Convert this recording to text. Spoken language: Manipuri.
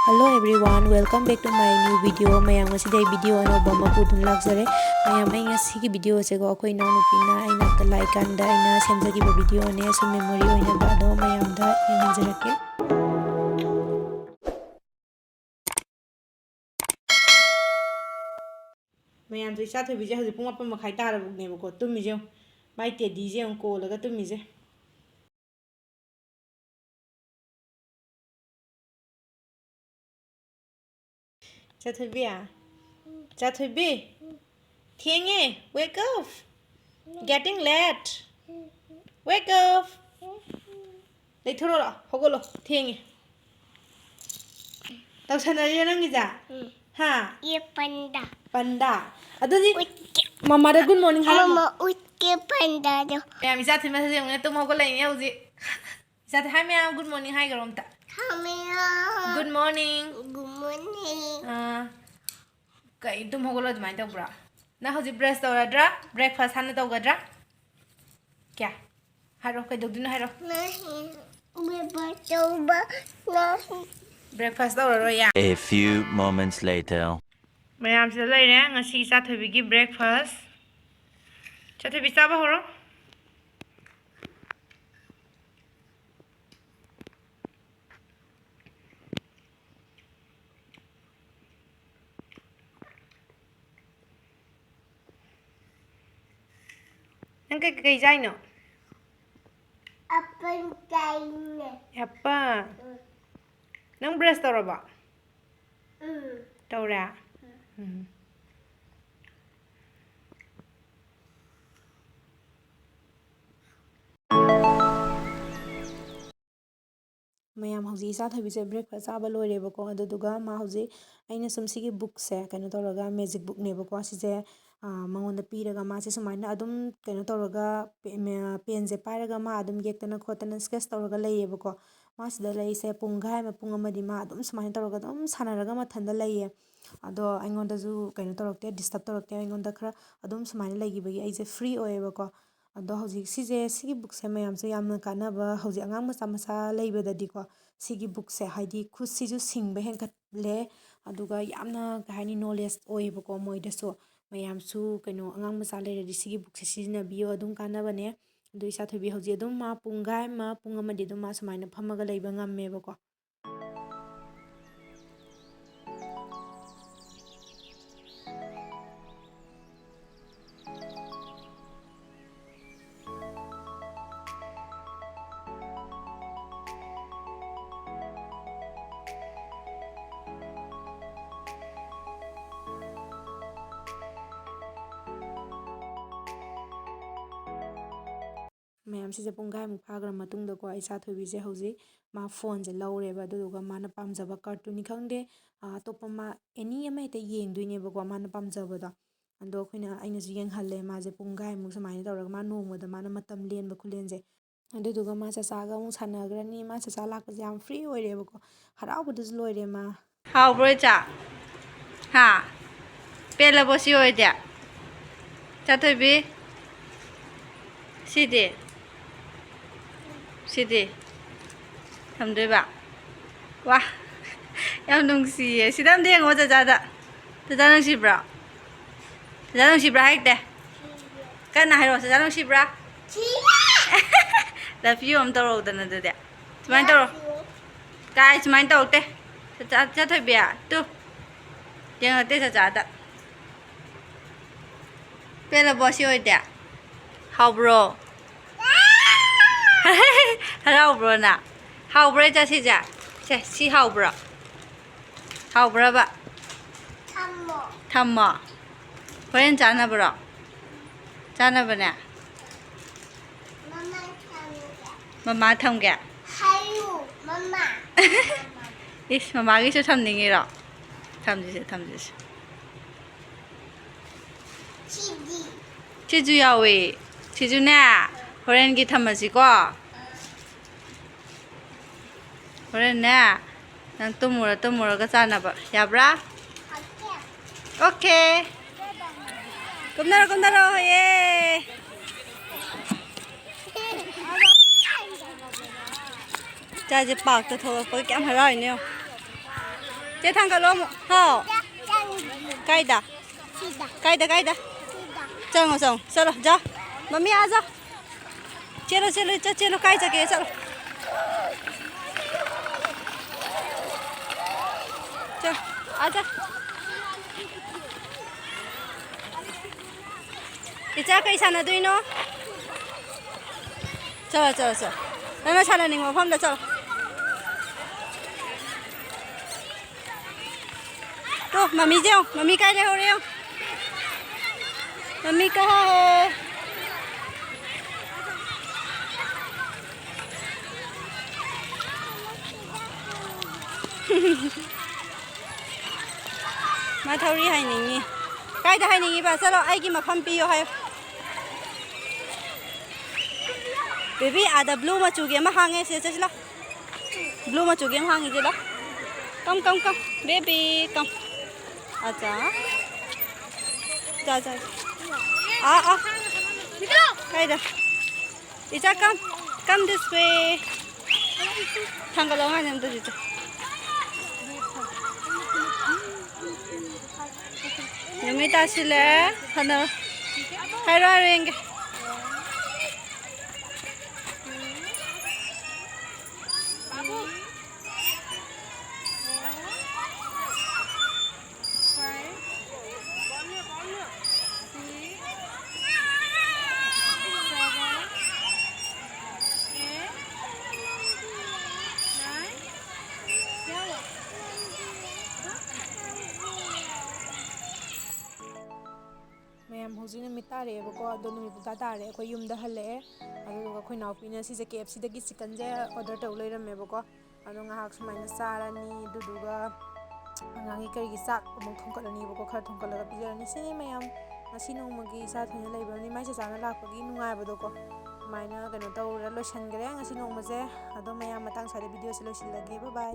Hello everyone, welcome back to my new video. Mayam ngasi video ano bama pudun laksare. Mayam ay ngasi ki video se ko ako ina nupina ay nagta like kanda ina semjagi ba video ne so memory oina ba do mayam da inhanjarake. Mayam to isa thobi je haju pung 8 makhai tara buk ne ko tummi je mai te di je ko laga tummi je. Chathobi, Thienge, wake up. Getting late. Wake up. Leithoro, hogolo, Thienge. Tao sanari nang giza. Ha? Ye panda. Panda. Adudi. Mama da good morning. Mama uske panda do. Ya misa thima se ngene tum hogolo ini uji. Misa hai me good morning hai garom ta. Kamera. Good morning. Good morning. Kai tum hogolo jmai ta bra. Na hoji brush tawradra, breakfast hana tawgadra. Kya? Haro kai dogdina haro. Nahi. Me batoba. Nahi. Breakfast tawraro ya. A few moments later. Mayam se laire ngasi Chathobi gi breakfast. Chathobi chaba horo. Nang kai jai no? Apple kaine. Apa? Nang brush tawraba? Tawra. Mayam hauji Chathobi se breakfast aba loire bako aduduga ma hauji aina sumsigi book se kaino tawraga magic book ne bako asije mangonda piraga ma se sumaina adum kaino tawraga pen je pairaga ma adum yektana khotana sketch tawraga leiye bako ma sida leise pungai ma pung amadi ma adum sumaina tawraga adum sanaraga mathanda leiye ado aingonda ju kaino tawrakte disturb tawrakte aingonda khara adum sumaina leigibagi aise free oye bako ado hauji sije sigi book se mayam se yamna kanaba hauji angang macha macha leibadadi ko sigi book se haidi khud siju singba henkale aduga yamna kahani knowledge oye bako moida so mayam su kaino angang macha leiradi sigi book se sijina biyo adum kanaba ne adu Chathobi hauji adum ma pungai ma pung amadi adum ma sumaina phamaga leiba ngamme bako mayam se pungai mu phagra matungda ko ai Chathobi se hauji ma phone je laureba aduga mana pamjaba cartoon ni khangde topa ma any ama ite yengduine bako mana pamjaba da ando khoina aina ju yenghalle ma je pungai mu samaina tawraga ma nongmoda mana matam lenba khulenje aduga ma chachaga mu sanagrani ma chacha lakpa jam free oire bako haraubudu loire ma hawbro cha ha pela bosi oide Chathobi sidi Sidi, hamdeba. Wah, yang nungsi ya. Sidam dia ngau jada. Jada nungsi bra. Jada nungsi bra hek deh. Kan nah hero jada nungsi bra. Love you am taro dan ada dia. Cuman taro. Kai cuman taro teh. Chathobi ya. Tu. Yang ada jada. Pela bosi oi dia. How bro? How bro na? How bro ja si ja? Si how bro? How bro ba? Tamo. Thamma. Horen jana bro? Jana ba na? Mama thamga. Mama thamga. Hayu. Mama. Is mama gi su thamningi ro. Thamji. Chidi. Chiju yawe. Chiju na. Horen gi thamasi ko. Horen na. Nang tumura ka sana ba? Yabra? Okay. Kumnaro. Yay. Cha je pak ta tho ko kyam harai ne 제 ꯊꯥꯡꯒꯠꯂꯣ ꯑꯃꯨꯛ ꯍꯥꯎ कायदा सीधा कायदा कायदा सीधा चलो चलो चलो जाओ मम्मी आ जाओ चलो चलो चलो काय सके चलो चलो आजा इचा कई सानदोइनो चलो चलो चलो नंगा साननिंग मफमदा चलो तो मम्मी जाओ मम्मी काय हो रहे हो मम्मी कहाँ है मा थौरी हाइनिंगी कायदा हाइनिंगी बा चलो आइगी मफम पियो हायो बेबी आदा ब्लू मचुगे मा हांगे से चला ब्लू मचुगे हांगी जला कम कम कम बेबी कम अच्छा जा जा आ कायदा इचा कम दिस वे थंगलो मा नेम तो जितो नमी तासिले हनो हायरो रेंगे मैम हौजी नुमित तारेबको अदो नुमित तारे अखोय युमदा हल्ले अदुगा अखोय नावपीना सिजे KFC दगी चिकन जे ऑर्डर तौ लेरमेबको अदो ngac सुमाइना चारानी दुदुगा angangi karigi sak amuk thongkalani boko khara thongkalaga pijarani sini mayam ngasi nongmagi sa thina leibani mai chana lakpagi nungai bodoko maina kano tawra loisangre ngasi nongmaje ado mayam matang sare video se loisilage bye bye